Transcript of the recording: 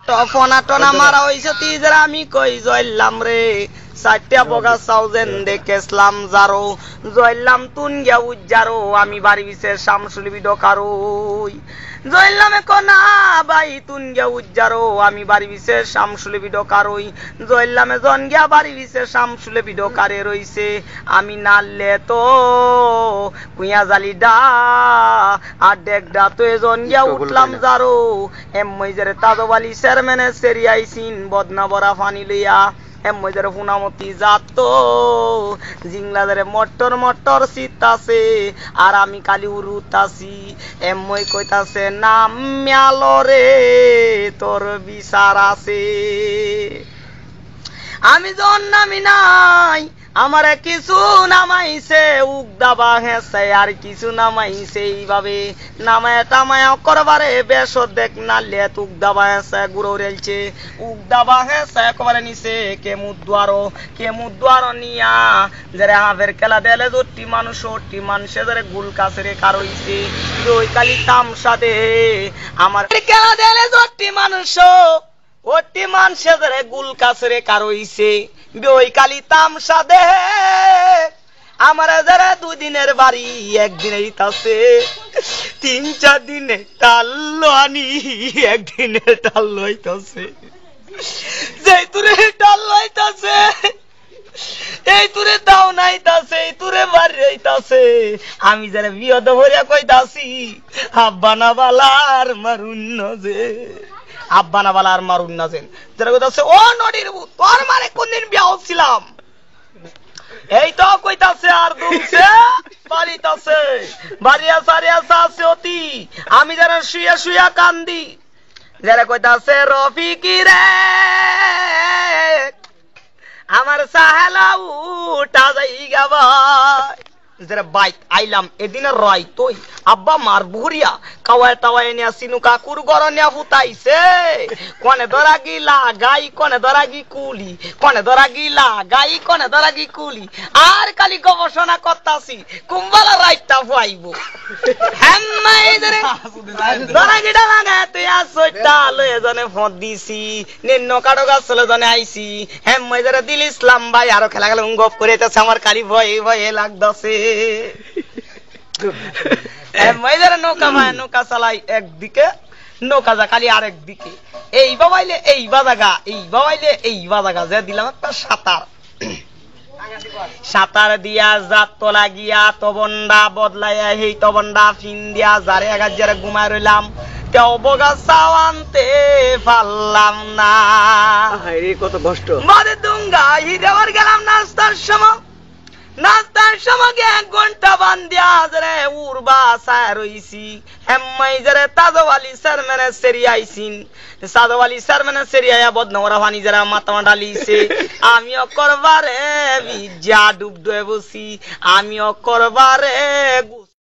টফনা টনা মারা হইছে তিজরা আমি কই জইলাম রে সাইটটা বগা সাউজেন দেখেছলাম জারো জইলাম তুন গিয়া উজ্জারো আমি বাড়ি বিছে শামসুল বিডকারো জইলামে কোনা ভাই তুন গিয়া উজ্জারো আমি বাড়ি বিছে শামসুল বিডকারোই জইলামে জন গিয়া বাড়ি বিছে শামসুল বিডকারে রইছে আমি নাললে তো কুইয়া জালিডা আর দেখডা তো এজন গিয়া উঠলাম জারো এমইজারে তাজওয়ালি চেয়ারম্যানে সেরি আইছিন বদনা বড়া পানি লইয়া এমইজারে ফুনামতি যাতো জিংলাদারে মটর মটর শীতাছে আর আমি কালি উড়ুতাছি এমই কইতাছে নাম ম্যালো রে তোর বিচার আছে আমি জন নামি নাই আমারে কিছু নামাইছে উগদাবা হেসে আর কিছু নামাইছে এইভাবে নামায় টামায় করবারে বেশ দেখ নালে উগদাবা হেসে গুড়ো রেলছে উগদাবা হেসে একবারে নিছে কেমুদ্বার নিয়া যারা হাফের খেলা দেলে জোটি মানুষে যারা গুল কাছে কারইছে ওই কালি তামসা দে আমার খেলা দেলে জোটি মানুষ ওটি মানুষে যারা গুল কাছে কারইছে ওই কালি তামসা দে আমার যারা দুদিনের বাড়ি একদিনে ইতাছে 3-4 দিনে টাল্লো আনি একদিনে টাল্লো হইতাছে যেই তুরে টাল্লো হইতাছে এই তুরে দাও নাইতাছে এই তুরে বাড়ি হইতাছে আমি যারা বিয়দ ভরিয়া কইতাছি আব্বানা বালার মারুন যে আব্বানা বালার মারুন না যেন যারা কইতাছে ও নডির তোর মারে কোনদিন বিয়া হচ্ছিলাম এই তো কইতাছে আর দুমছে বাড়িতাছে বাড়িয়া সারিয়া সাসে অতি আমি যারা শুয়া শুয়া কান্দি যারা কইতাছে রফিকি রে আমার সাহেলা উঠা যাইগা ভাই যারা বাইক আইলাম এদিনের রাই তুই আব্বা মার বুড়িয়া কাওয়ায় টাওয়ায় নিয়া সিনু কাকুর গড় নিয়া ফুটাইছে কনে ধরা গিলা গাই কনে ধরা গি কুলি কনে ধরা গিলা গাই কনে ধরা গি কুলি আর কালি গবেষণা করতাছি কুম্বালা রাইটটা ফাইব হেম্মাই ধরে ধরা গিডা লাগা তুই আসইটা লয়ে জনে ফোন দিছি নিন্ন কাটো গাছ চলে জনে আইছি হেম্মাই ধরে দিল ইসলাম ভাই আরো খেলা গেল গপ করেতেছে আমার কালি ভয়ে ভয়ে লাগতাছে নৌকা চালাই একদিকে নৌকা যা খালি আরেক দিকে এই বাবাইলে এই বাজাগা এই বাবাইলে এই বাজাগা যে দিলাম একটা সাঁতার দিয়া জাত তোলা গিয়া তবন্ডা বদলাইয়া সেই তবন্ডা ফিন দিয়া যারে এগার যারে ঘুমায় রইলাম তেও বগা চাওয়ানতে পারলাম না কত কষ্ট মাঝে দুঙ্গা হিরেবার গেলাম নাস্তার সময় 1 ঘন্টা বান্ধিয়া যারে উড়বা চায় রইছি এম্মাই যারে তাজওয়ালি চেয়ারম্যানে সেরি আইছিন তাজওয়ালি চেয়ারম্যানে সেরি আয়া বদনগরা পানি যারা মাথা ডালিছে আমিও করবারে বিজা ডুব ডুবে বসি আমিও করবারে